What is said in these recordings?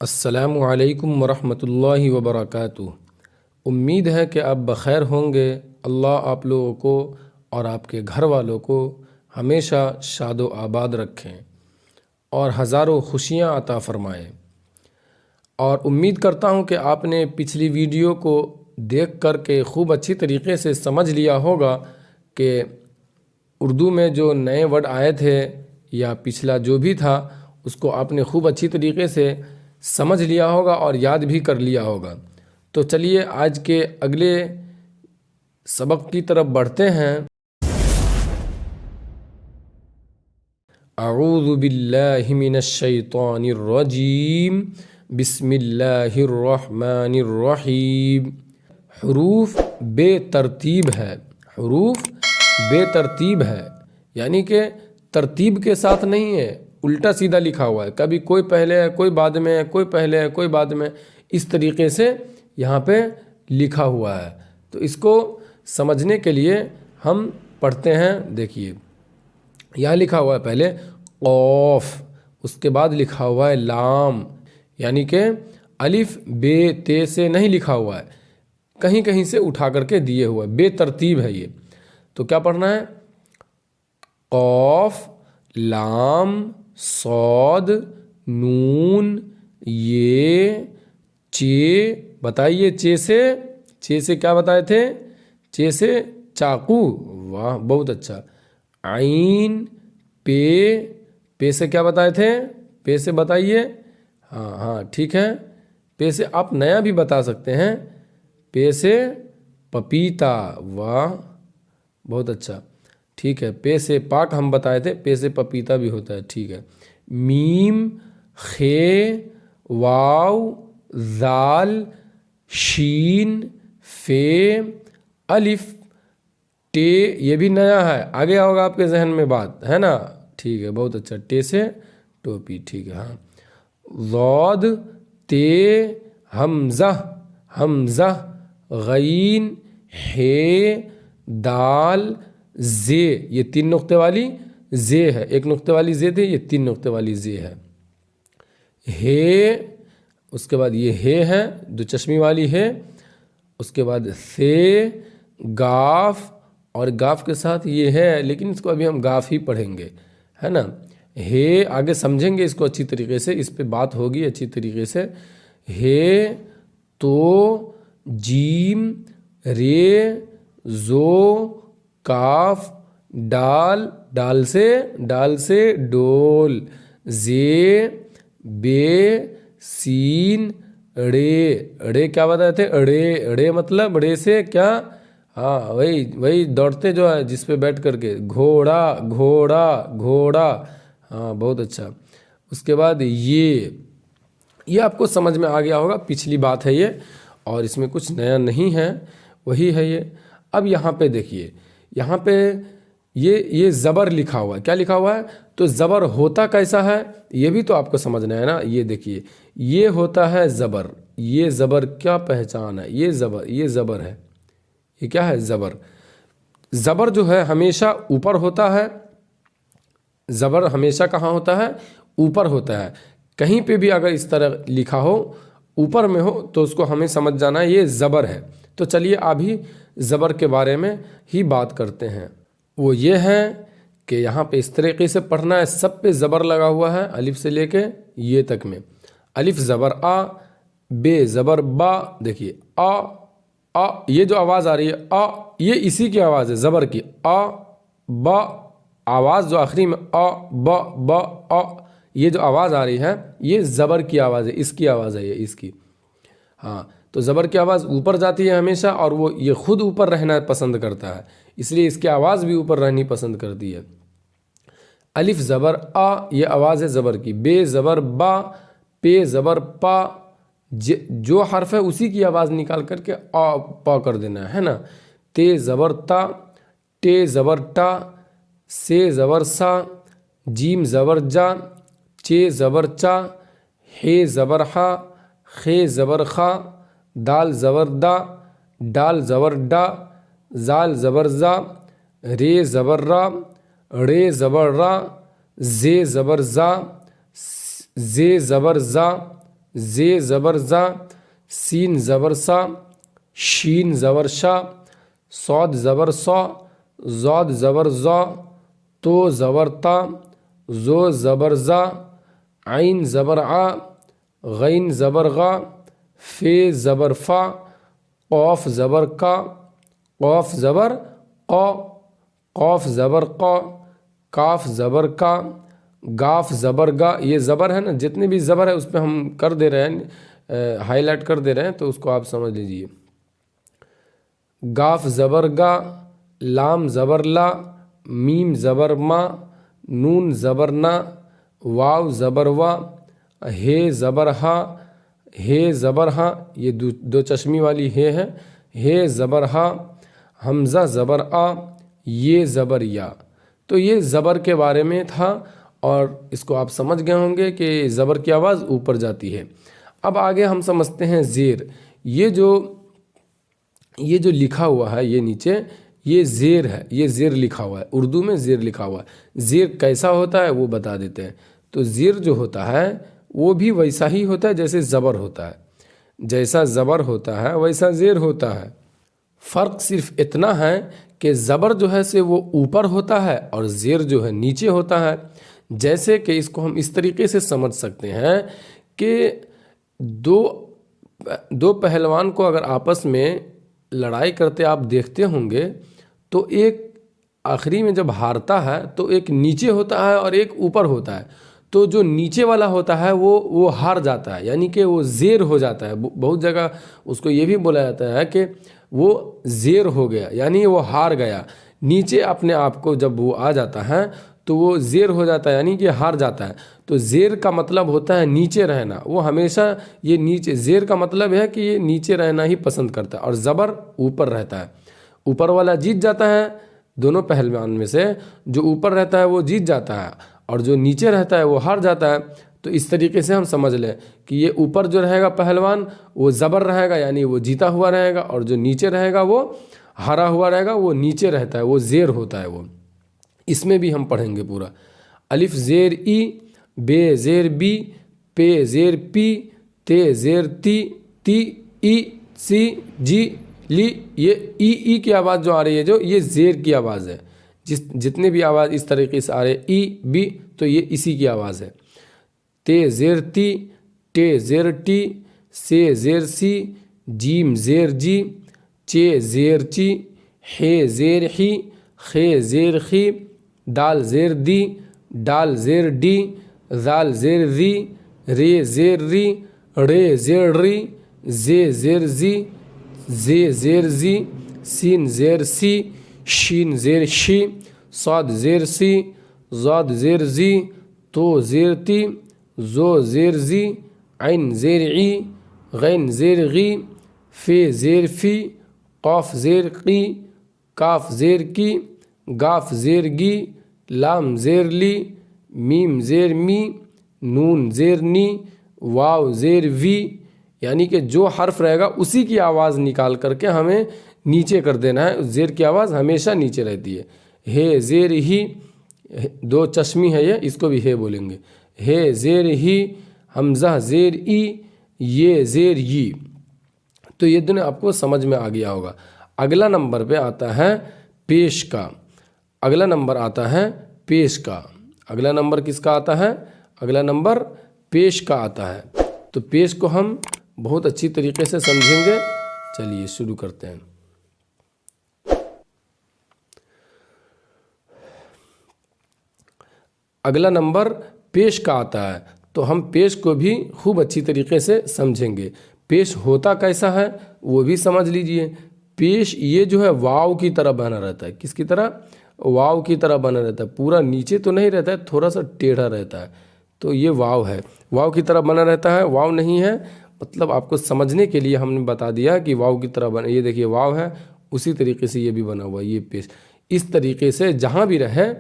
السلام علیکم ورحمۃ اللہ وبرکاتہ۔ امید ہے کہ آپ بخیر ہوں گے۔ اللہ آپ لوگوں کو اور آپ کے گھر والوں کو ہمیشہ شاد و آباد رکھیں اور ہزاروں خوشیاں عطا فرمائیں۔ اور امید کرتا ہوں کہ آپ نے پچھلی ویڈیو کو دیکھ کر کے خوب اچھی طریقے سے سمجھ لیا ہوگا کہ اردو میں جو نئے ورڈ آئے تھے یا پچھلا جو بھی تھا اس کو آپ نے خوب اچھی طریقے سے سمجھ لیا ہوگا اور یاد بھی کر لیا ہوگا۔ تو چلیے آج کے اگلے سبق کی طرف بڑھتے ہیں۔ اعوذ باللہ من الشیطان الرجیم، بسم اللہ الرحمن الرحیم۔ حروف بے ترتیب ہے، حروف بے ترتیب ہے، یعنی کہ ترتیب کے ساتھ نہیں ہے، الٹا سیدھا لکھا ہوا ہے، کبھی کوئی پہلے ہے کوئی بعد میں ہے، کوئی پہلے ہے کوئی بعد میں، اس طریقے سے یہاں پہ لکھا ہوا ہے۔ تو اس کو سمجھنے کے لیے ہم پڑھتے ہیں۔ دیکھیے یہاں لکھا ہوا ہے پہلے قوف، اس کے بعد لکھا ہوا ہے لام، یعنی کہ الف بے تے سے نہیں لکھا ہوا ہے، کہیں کہیں سے اٹھا کر کے دیے ہوا ہے، بے ترتیب ہے یہ۔ تو کیا پڑھنا ہے؟ قوف، لام، صاد، نون، یہ، چے۔ بتائیے چے سے کیا بتائے تھے؟ چے سے چاقو، واہ بہت اچھا۔ عین، پے سے کیا بتائے تھے؟ پے سے بتائیے، ہاں ٹھیک ہے، پے سے آپ نیا بھی بتا سکتے ہیں، پے سے پپیتا، واہ بہت اچھا، ٹھیک ہے۔ پے سے پاک ہم بتائے تھے، پے سے پپیتا بھی ہوتا ہے، ٹھیک ہے۔ میم، خے، واو، زال، شین، فے، الف، ٹے، یہ بھی نیا ہے، آ گیا ہوگا آپ کے ذہن میں بات، ہے نا؟ ٹھیک ہے بہت اچھا۔ ٹے سے ٹوپی، ٹھیک ہے ہاں۔ ضاد، تے، حمزہ، غین، ہے، دال، زے، یہ 3 نقطے والی زے ہے، 1 نقطے والی زے تھی، یہ 3 نقطے والی زے ہے۔ ہے، اس کے بعد یہ ہے جو چشمی والی ہے، اس کے بعد سے، گاف، اور گاف کے ساتھ یہ ہے لیکن اس کو ابھی ہم گاف ہی پڑھیں گے، ہے نا؟ ہے آگے سمجھیں گے اس کو اچھی طریقے سے، اس پہ بات ہوگی اچھی طریقے سے۔ ہے، تو، جیم، رے، زو، کاف، ڈال سے ڈول، زے، بے، سین، اڑے کیا بتائے تھے؟ اڑے مطلب اڑے سے کیا؟ ہاں وہی دوڑتے جو ہے جس پہ بیٹھ کر کے، گھوڑا، ہاں بہت اچھا۔ اس کے بعد یہ آپ کو سمجھ میں آ گیا ہوگا، پچھلی بات ہے یہ، اور اس میں کچھ نیا نہیں ہے، وہی ہے یہ۔ اب یہاں پہ دیکھیے، یہاں پہ یہ زبر لکھا ہوا ہے، کیا لکھا ہوا ہے؟ تو زبر ہوتا کیسا ہے یہ بھی تو آپ کو سمجھنا ہے نا۔ یہ دیکھیے یہ ہوتا ہے زبر، یہ زبر کیا پہچان ہے؟ یہ زبر ہے، یہ کیا ہے؟ زبر جو ہے ہمیشہ اوپر ہوتا ہے، زبر ہمیشہ کہاں ہوتا ہے؟ اوپر ہوتا ہے۔ کہیں پہ بھی اگر اس طرح لکھا ہو اوپر میں ہو تو اس کو ہمیں سمجھ جانا ہے یہ زبر ہے۔ تو چلیے ابھی زبر کے بارے میں ہی بات کرتے ہیں۔ وہ یہ ہے کہ یہاں پہ اس طریقے سے پڑھنا ہے، سب پہ زبر لگا ہوا ہے، الف سے لے کے یہ تک میں۔ الف زبر آ، بے زبر با، دیکھیے آ، یہ جو آواز آ رہی ہے آ، یہ اسی کی آواز ہے زبر کی، آ، با، آواز جو آخری میں آ، با، آ، یہ جو آواز آ رہی ہے یہ زبر کی آواز ہے، اس کی آواز ہے، یہ اس کی، ہاں۔ تو زبر کی آواز اوپر جاتی ہے ہمیشہ، اور وہ یہ خود اوپر رہنا پسند کرتا ہے، اس لیے اس کی آواز بھی اوپر رہنی پسند کرتی ہے۔ الف زبر آ، یہ آواز ہے زبر کی، بے زبر با، پے زبر پا، جو حرف ہے اسی کی آواز نکال کر کے آ پا کر دینا ہے نا۔ تے زبر تا، ٹے زبر ٹا، سے زبر سا، جیم زبر جا، چے زبر چا، ہے زبر ہا، خے زبر خا، دال زبر دا، ڈال زبر ڈا، زال زبر زا، رے زبر را، رے زبر را، زے زبر زا، زے زبر زا، زے زبر زا، سین زبر سا، شین زبر شا، صاد زبر صا، زاد زبر زا، تو زبر تا، زو زبر زا، عین زبر آ، غین زبر غا، فے زبر فا، قاف زبر کا، قاف زبر قا، قاف زبر قا، کاف زبر کا، گاف زبر گا۔ یہ زبر ہے نا، جتنے بھی زبر ہے اس پہ ہم کر دے رہے ہیں، ہائی لائٹ کر دے رہے ہیں، تو اس کو آپ سمجھ لیجئے۔ گاف زبر گا، لام زبر لا، میم زبر ما، نون زبر نا، واو زبر وا، ہے زبر ہا، ہے زبر ہا، یہ دو چشمی والی ہے، ہے زبر ہا، حمزہ زبر آ، یہ زبر یا۔ تو یہ زبر کے بارے میں تھا، اور اس کو آپ سمجھ گئے ہوں گے کہ زبر کی آواز اوپر جاتی ہے۔ اب آگے ہم سمجھتے ہیں زیر۔ یہ جو لکھا ہوا ہے یہ نیچے، یہ زیر ہے، یہ زیر لکھا ہوا ہے، اردو میں زیر لکھا ہوا ہے۔ زیر کیسا ہوتا ہے وہ بتا دیتے ہیں۔ تو زیر جو ہوتا ہے وہ بھی ویسا ہی ہوتا ہے جیسے زبر ہوتا ہے، جیسا زبر ہوتا ہے ویسا زیر ہوتا ہے۔ فرق صرف اتنا ہے کہ زبر جو ہے سے وہ اوپر ہوتا ہے اور زیر جو ہے نیچے ہوتا ہے۔ جیسے کہ اس کو ہم اس طریقے سے سمجھ سکتے ہیں کہ دو پہلوان کو اگر آپس میں لڑائی کرتے آپ دیکھتے ہوں گے، تو ایک آخری میں جب ہارتا ہے تو ایک نیچے ہوتا ہے اور ایک اوپر ہوتا ہے۔ تو جو نیچے والا ہوتا ہے وہ ہار جاتا ہے، یعنی کہ وہ زیر ہو جاتا ہے۔ بہت جگہ اس کو یہ بھی بولا جاتا ہے کہ وہ زیر ہو گیا، یعنی وہ ہار گیا۔ نیچے اپنے آپ کو جب وہ آ جاتا ہے تو وہ زیر ہو جاتا ہے، یعنی کہ ہار جاتا ہے۔ تو زیر کا مطلب ہوتا ہے نیچے رہنا، وہ ہمیشہ یہ نیچے، زیر کا مطلب ہے کہ یہ نیچے رہنا ہی پسند کرتا ہے، اور زبر اوپر رہتا ہے۔ اوپر والا جیت جاتا ہے، دونوں پہلوان میں سے جو اوپر رہتا ہے وہ جیت جاتا ہے، اور جو نیچے رہتا ہے وہ ہار جاتا ہے۔ تو اس طریقے سے ہم سمجھ لیں کہ یہ اوپر جو رہے گا پہلوان وہ زبر رہے گا، یعنی وہ جیتا ہوا رہے گا، اور جو نیچے رہے گا وہ ہارا ہوا رہے گا، وہ نیچے رہتا ہے، وہ زیر ہوتا ہے وہ۔ اس میں بھی ہم پڑھیں گے پورا۔ الف زیر ای، بے زیر بی، پے زیر پی، تے زیر تی، تی ای، سی جی لی۔ یہ ای کی آواز جو آ رہی ہے، جو یہ زیر کی آواز ہے۔ جتنے بھی آواز اس طریقے سے آ رہے ای بی، تو یہ اسی کی آواز ہے۔ تے زیر تی، ٹے زیر ٹی، سے زیر سی، جیم زیر جی، چے زیر چی، ہے زیر ہی، خے زیر خی، دال زیر دی، ڈال زیر ڈی، ذال زیر زی، رے زیر ری، رے زیر ری، زے زیر زی، زے زیر زی، سین زیر سی، شین زیر شی، صاد زیر سی، زاد زیر زی، تو زیر تی، زو زیر زی، عین زیر عی، غین زیر غی، فے زیر فی، قاف زیر قی، کاف زیر کی، گاف زیر گی، لام زیر لی، میم زیر می، نون زیر نی، واو زیر وی۔ یعنی کہ جو حرف رہے گا اسی کی آواز نکال کر کے ہمیں نیچے کر دینا ہے۔ زیر کی آواز ہمیشہ نیچے رہتی ہے۔ ہے زیر ہی، دو چشمی ہے یہ، اس کو بھی ہے بولیں گے۔ ہے زیر ہی، حمزہ زیر ای، یہ زیر ی۔ تو یہ دونوں آپ کو سمجھ میں آ گیا ہوگا۔ اگلا نمبر پہ آتا ہے پیش کا۔ اگلا نمبر آتا ہے پیش کا۔ اگلا نمبر کس کا آتا ہے؟ اگلا نمبر پیش کا آتا ہے۔ تو پیش کو ہم بہت اچھی طریقے سے سمجھیں گے۔ چلیے شروع کرتے ہیں۔ اگلا نمبر پیش کا آتا ہے، تو ہم پیش کو بھی خوب اچھی طریقے سے سمجھیں گے۔ پیش ہوتا کیسا ہے وہ بھی سمجھ لیجئے۔ پیش یہ جو ہے واو کی طرح بنا رہتا ہے۔ کس کی طرح؟ واو کی طرح بنا رہتا ہے۔ پورا نیچے تو نہیں رہتا ہے، تھوڑا سا ٹیڑھا رہتا ہے، تو یہ واو ہے۔ واو کی طرح بنا رہتا ہے، واو نہیں ہے، مطلب آپ کو سمجھنے کے لیے ہم نے بتا دیا کہ واو کی طرح بنا۔ یہ دیکھیے واو ہے، اسی طریقے سے یہ بھی بنا ہوا ہے، یہ پیش۔ اس طریقے سے جہاں بھی رہے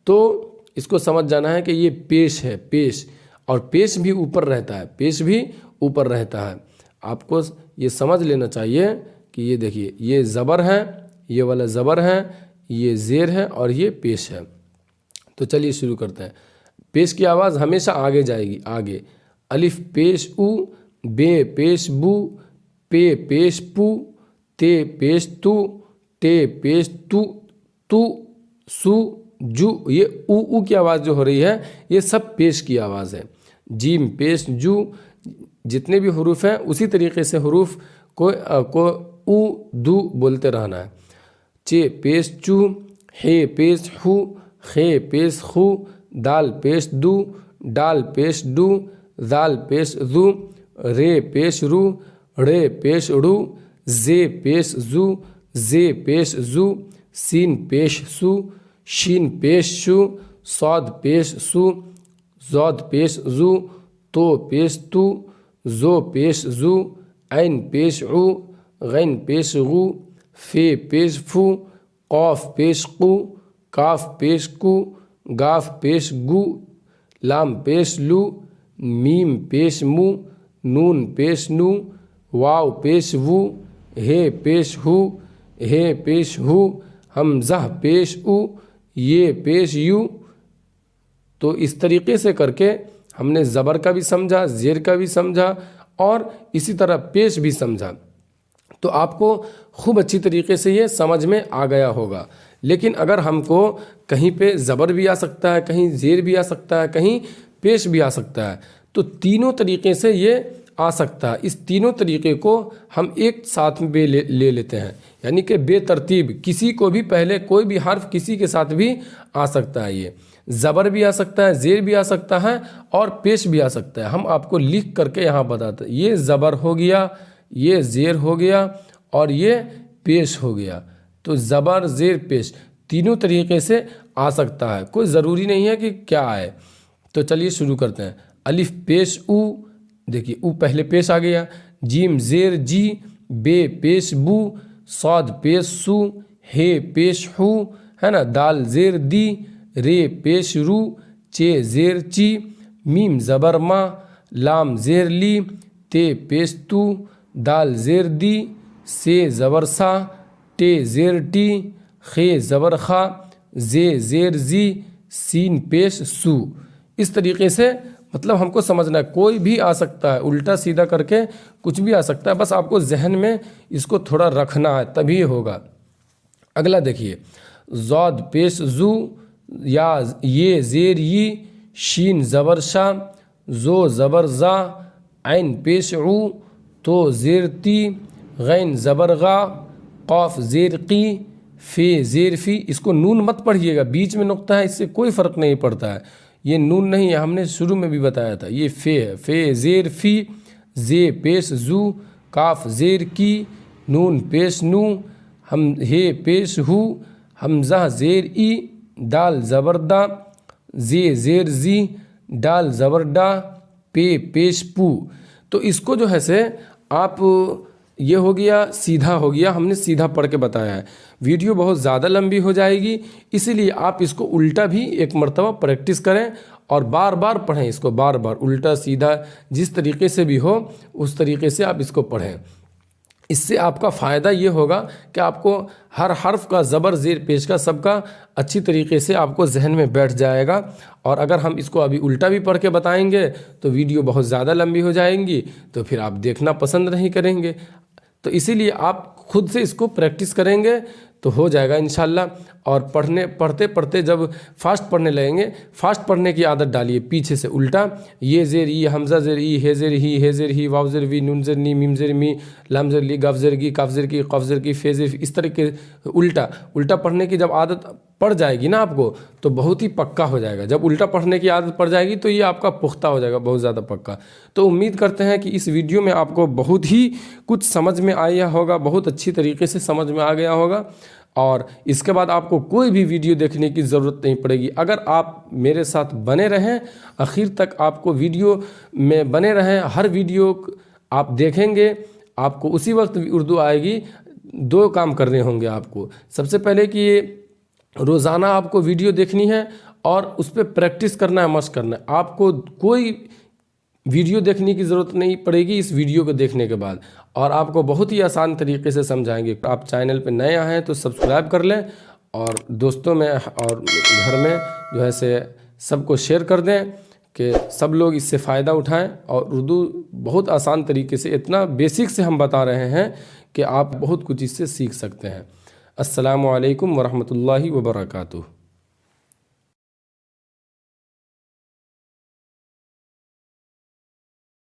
تو اس کو سمجھ جانا ہے کہ یہ پیش ہے، پیش۔ اور پیش بھی اوپر رہتا ہے، پیش بھی اوپر رہتا ہے۔ آپ کو یہ سمجھ لینا چاہیے کہ یہ دیکھیے یہ زبر ہے، یہ والا زبر ہے، یہ زیر ہے، اور یہ پیش ہے۔ تو چلیے شروع کرتے ہیں۔ پیش کی آواز ہمیشہ آگے جائے گی، آگے۔ الف پیش او، بے پیش بو، پے پیش پو، تے پیش تو، ٹے پیش تو، سو جو، یہ او کی آواز جو ہو رہی ہے یہ سب پیش کی آواز ہے۔ جیم پیش جو، جتنے بھی حروف ہیں اسی طریقے سے حروف کو او دو بولتے رہنا ہے۔ چے پیش چو، ہے پیش ہو، خے پیش خو، دال پیش دو، ڈال پیش ڈو، زال پیش زو، رے پیش رو، ڑے پیش ڑو، زے پیش زو، زے پیش زو، سین پیش سو، شین پیش شو، صاد پیش سو، زود پیش زو، تو پیش تو، زو پیش زو، عین پیش عو، غین پیش غو، فے پیش فو، قاف پیش قو، کاف پیش کو، گاف پیش گو، لام پیش لو، میم پیش مو، نون پیش نو، واو پیش وو، ہے پیش ہو، ہے پیش ہو، حمزہ پیش او، یہ پیش یو۔ تو اس طریقے سے کر کے ہم نے زبر کا بھی سمجھا، زیر کا بھی سمجھا اور اسی طرح پیش بھی سمجھا، تو آپ کو خوب اچھی طریقے سے یہ سمجھ میں آ گیا ہوگا۔ لیکن اگر ہم کو کہیں پہ زبر بھی آ سکتا ہے، کہیں زیر بھی آ سکتا ہے، کہیں پیش بھی آ سکتا ہے، تو تینوں طریقے سے یہ آ سکتا ہے۔ اس تینوں طریقے کو ہم ایک ساتھ میں لے لیتے ہیں، یعنی کہ بے ترتیب کسی کو بھی پہلے کوئی بھی حرف کسی کے ساتھ بھی آ سکتا ہے۔ یہ زبر بھی آ سکتا ہے، زیر بھی آ سکتا ہے اور پیش بھی آ سکتا ہے۔ ہم آپ کو لکھ کر کے یہاں بتاتے ہیں، یہ زبر ہو گیا، یہ زیر ہو گیا اور یہ پیش ہو گیا۔ تو زبر زیر پیش تینوں طریقے سے آ سکتا ہے، کوئی ضروری نہیں ہے کہ کیا آئے۔ تو چلیے شروع کرتے ہیں۔ الف پیش او، دیکھیے او پہلے پیش آ گیا، جیم زیر جی، بے پیش بو، صاد پیش سو، ہے پیش ہو، ہے نا، دال زیر دی، رے پیش رو، چے زیر چی، میم زبر ما، لام زیر لی، تے پیش تو، دال زیر دی، سے زبر سا، ٹے زیر ٹی، خے زبر خا، زے زیر زی، سین پیش سو۔ اس طریقے سے مطلب ہم کو سمجھنا ہے، کوئی بھی آ سکتا ہے، الٹا سیدھا کر کے کچھ بھی آ سکتا ہے، بس آپ کو ذہن میں اس کو تھوڑا رکھنا ہے تبھی ہوگا۔ اگلا دیکھیے، زود پیش زو، یا یہ زیر ی، شین زبر شا، زو زبر زا، عین پیش عو، تو زیر تی، غین زبر غا، قاف زیر قی، فے زیر فی۔ اس کو نون مت پڑھیے گا، بیچ میں نقطہ ہے، اس سے کوئی فرق نہیں پڑتا ہے، یہ نون نہیں ہے، ہم نے شروع میں بھی بتایا تھا، یہ فے ہے۔ فے زیر فی، زے پیش زو، کاف زیر کی، نون پیش نو، ہے پیش ہو، حمزہ زیر ای، دال زبر دا، زے زیر زی، ڈال زبر ڈا، پے پیش پو۔ تو اس کو جو ہے سے آپ، یہ ہو گیا سیدھا ہو گیا، ہم نے سیدھا پڑھ کے بتایا ہے۔ ویڈیو بہت زیادہ لمبی ہو جائے گی، اسی لیے آپ اس کو الٹا بھی ایک مرتبہ پریکٹس کریں اور بار بار پڑھیں اس کو، بار بار الٹا سیدھا جس طریقے سے بھی ہو اس طریقے سے آپ اس کو پڑھیں۔ اس سے آپ کا فائدہ یہ ہوگا کہ آپ کو ہر حرف کا زبر زیر پیش کا سب کا اچھی طریقے سے آپ کو ذہن میں بیٹھ جائے گا۔ اور اگر ہم اس کو ابھی الٹا بھی پڑھ کے بتائیں گے تو ویڈیو بہت زیادہ لمبی ہو جائیں گی، تو پھر آپ دیکھنا پسند نہیں کریں گے۔ تو اسی لیے آپ خود سے اس کو پریکٹس کریں گے تو ہو جائے گا انشاءاللہ۔ اور پڑھتے پڑھتے جب فاسٹ پڑھنے لگیں گے، فاسٹ پڑھنے کی عادت ڈالیے، پیچھے سے الٹا، یہ زیر ای، حمزہ زیر ای، ہے زیر ہی، ہے زیر ہی، واو زیر وی، نون زیر نی، میم زیر می، لام زیر لی، گاف زیر گی، کاف زیر کی، قاف زیر کی، فے زیر، اس طریقے الٹا پڑھنے کی جب عادت پڑ جائے گی نا آپ کو تو بہت ہی پکا ہو جائے گا۔ جب الٹا پڑھنے کی عادت پڑ جائے گی تو یہ آپ کا پختہ ہو جائے گا، بہت زیادہ پکا۔ تو امید کرتے ہیں کہ اس ویڈیو میں آپ کو بہت ہی کچھ سمجھ میں آیا ہوگا، بہت اچھی طریقے سے سمجھ میں آ گیا ہوگا، اور اس کے بعد آپ کو کوئی بھی ویڈیو دیکھنے کی ضرورت نہیں پڑے گی۔ اگر آپ میرے ساتھ بنے رہیں، آخر تک آپ کو ویڈیو میں بنے رہیں، ہر ویڈیو آپ دیکھیں گے، آپ کو اسی وقت اردو آئے گی۔ دو کام کرنے ہوں گے آپ کو، سب سے پہلے کہ یہ روزانہ آپ کو ویڈیو دیکھنی ہے اور اس پہ پریکٹس کرنا ہے، مشق کرنا ہے۔ آپ کو کوئی ویڈیو دیکھنے کی ضرورت نہیں پڑے گی اس ویڈیو کو دیکھنے کے بعد، اور آپ کو بہت ہی آسان طریقے سے سمجھائیں گے۔ آپ چینل پہ نئے آئے ہیں تو سبسکرائب کر لیں، اور دوستوں میں اور گھر میں جو ہے سے سب کو شیئر کر دیں کہ سب لوگ اس سے فائدہ اٹھائیں، اور اردو بہت آسان طریقے سے، اتنا بیسک سے ہم بتا رہے ہیں کہ آپ بہت کچھ اس سے سیکھ سکتے ہیں۔ السلام علیکم ورحمۃ اللہ وبرکاتہ۔